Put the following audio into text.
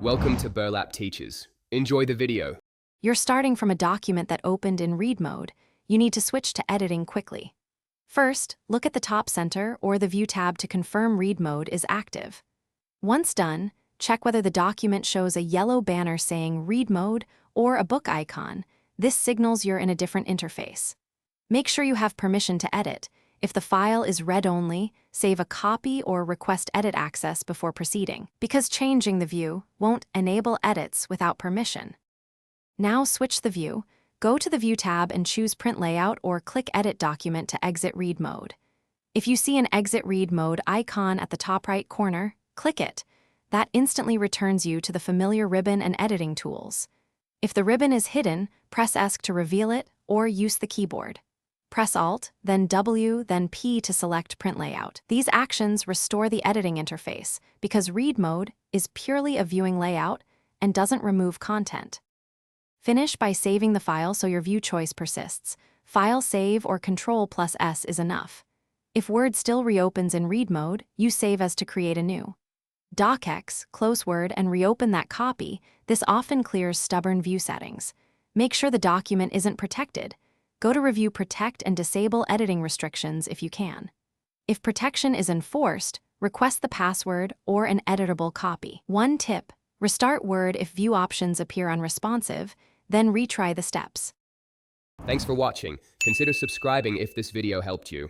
Welcome to Burlap Teachers. Enjoy the video. You're starting from a document that opened in read mode. You need to switch to editing quickly. First, look at the top center or the View tab to confirm read mode is active. Once done, check whether the document shows a yellow banner saying Read Mode or a book icon. This signals you're in a different interface. Make sure you have permission to edit. If the file is read-only, save a copy or request edit access before proceeding, because changing the view won't enable edits without permission. Now switch the view, go to the View tab and choose Print Layout or click Edit Document to exit read mode. If you see an Exit Read Mode icon at the top right corner, click it. That instantly returns you to the familiar ribbon and editing tools. If the ribbon is hidden, press ESC to reveal it or use the keyboard. Press Alt, then W, then P to select Print Layout. These actions restore the editing interface because read mode is purely a viewing layout and doesn't remove content. Finish by saving the file so your view choice persists. File save or Ctrl+S is enough. If Word still reopens in read mode, use Save As to create a new. DocX, close Word and reopen that copy. This often clears stubborn view settings. Make sure the document isn't protected. Go to Review Protect and disable editing restrictions if you can. If protection is enforced, request the password or an editable copy. One tip: restart Word if view options appear unresponsive, then retry the steps. Thanks for watching. Consider subscribing if this video helped you.